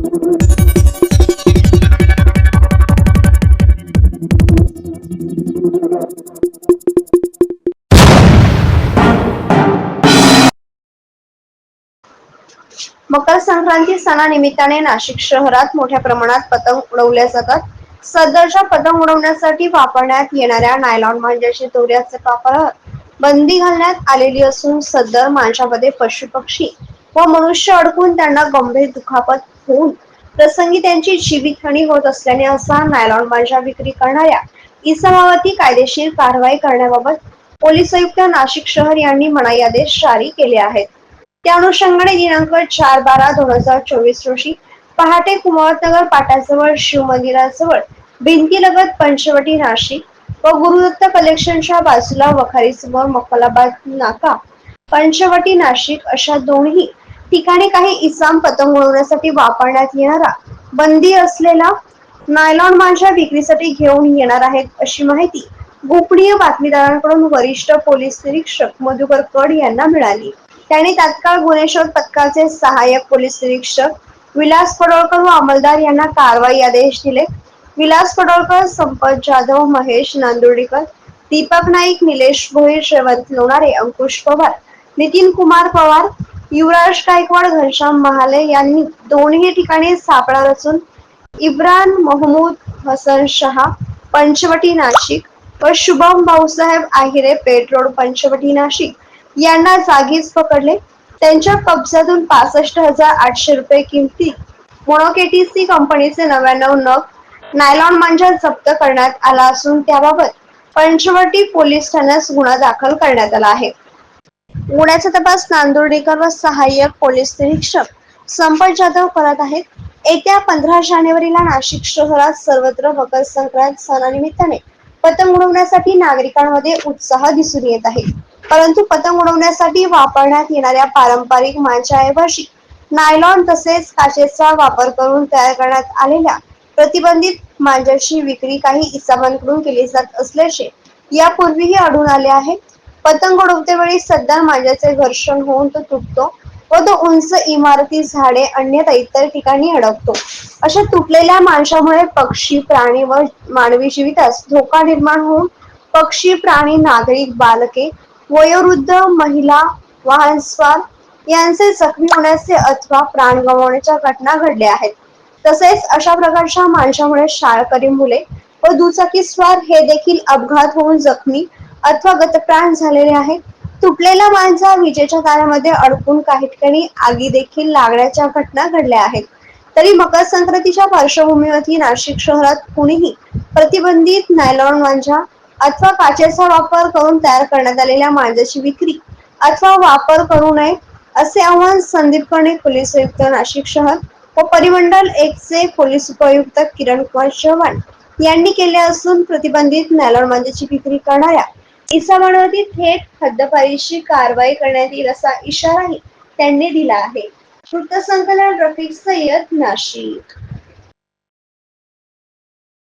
मकर संक्रांती सणानिमित्ताने नाशिक शहरात मोठ्या प्रमाणात पतंग उडवल्या जातात. सदरच्या पतंग उडवण्यासाठी वापरण्यात येणाऱ्या नायलॉन मांजाची दोऱ्याचे वापरावर बंदी घालण्यात आलेली असून सदर मांजामध्ये पशुपक्षी व मनुष्य अडकून त्यांना गंभीर दुखापत होऊन प्रसंगी त्यांची जीवितहानी होत असल्याने असा नायलॉन मांजा विक्री करणाऱ्या इसमावरती कायदेशीर कारवाई करण्याबाबत पोलीस आयुक्त नाशिक शहर यांनी मनाई आदेश जारी केले आहेत. त्या अनुषंगाने दिनांक 4/12/2024 रोजी पहाटे कुमारनगर पाट्याजवळ शिव मंदिराजवळ भिंतीलगत पंचवटी नाशिक व गुरुदत्त कलेक्शनच्या बाजूला वखारी समोर मखलाबाद नाका पंचवटी नाशिक अशा दोन्ही ठिकाणी काही इसम पतंग उडवण्यासाठी वापरण्यात येणारा बंदी असलेला नायलॉन मांजा विक्रीसाठी घेऊन येणार आहेत अशी माहिती गोपनीय बातमीदारांकडून वरिष्ठ पोलीस निरीक्षक मधुकर कड यांना मिळाली. त्यांनी तात्काळ गुन्हे शोध पथकाचे सहाय्यक पोलीस निरीक्षक विलास पडोळकर व अंमलदार यांना कारवाई आदेश दिले. विलास पडोळकर, संपत जाधव, महेश नांदुर्डीकर, दीपक नाईक, निलेश भोईर, शेवंत लोणारे, अंकुश पवार, नितीन कुमार पवार, युवराज गायकवाड, घनश्याम महाले यांनी दोन्ही ठिकाणी सापळा रचून इब्रान महमूद हसन शहा पंचवटी नाशिक व शुभम भाऊसाहेब आहिरे पेठ रोड पंचवटी नाशिक यांना जागीच पकडले. त्यांच्या कब्जातून 65,800 रुपये किमती मोनोकेटीसी कंपनीचे 99 नग नायलॉन मांजा जप्त करण्यात आला असून त्याबाबत पंचवटी पोलीस ठाण्यात गुन्हा दाखल करण्यात आला आहे. गुन्ह्याचा तपास नांदुर्डीकर व सहाय्यक पोलीस निरीक्षक संपत जाधव करत आहेत. येत्या 15 जानेवारीला नाशिक शहरात सर्वत्र मकर संक्रांत सणानिमित्ताने पतंग उडवण्यासाठी नागरिकांमध्ये उत्साह दिसून येत आहे. परंतु पतंग उडवण्यासाठी वापरण्यात येणाऱ्या पारंपरिक मांजाऐवजी नायलॉन तसेच काचेचा वापर करून तयार करण्यात आलेल्या प्रतिबंधित मांजाची विक्री काही इसमांकडून केली जात असल्याचे यापूर्वीही आढळून आले आहे. पतंग उडवतेवेळी सदर मांजाचे घर्षण होऊन तो तुटतो व तो उंच इमारती, झाडे, अन्यथा इतर ठिकाणी अडकतो. अशा तुटलेल्या मांजामुळे पक्षी, प्राणी व मानवी जीवितास धोका निर्माण होऊन पक्षी, प्राणी, नागरिक, बालके, वयोवृद्ध, महिला, वाहनस्वार यांचे जखमी होण्याचे अथवा प्राण गमावण्याच्या घटना घडल्या आहेत. तसेच अशा प्रकारच्या मांजामुळे शाळकरी मुले व दुचाकीस्वार हे देखील अपघात होऊन जखमी अथवा गतप्राण झालेले आहेत. तुटलेला मांजा विजेच्या तारामध्ये अडकून काही ठिकाणी आगी देखील लागण्याच्या घटना घडल्या आहेत. तरी मकर संक्रांतीच्या पार्श्वभूमीवरती नाशिक शहरात कुणीही प्रतिबंधित नायलॉन मांजा अथवा काचेचा वापर करून तयार करण्यात आलेल्या मांजाची विक्री अथवा वापर करू नये असे आवाहन संदीप कर्णे, पोलीस आयुक्त नाशिक शहर व परिमंडल 1 चे पोलीस उपआयुक्त किरण कुमार चव्हाण यांनी केले असून प्रतिबंधित नायलॉन मांजाची विक्री करणाऱ्या इसमांवरती थेट हद्दपारीची कारवाई करण्यात येईल असा इशाराही त्यांनी दिला आहे. वृत्तसंकलन रफिक सय्यद, नाशिक.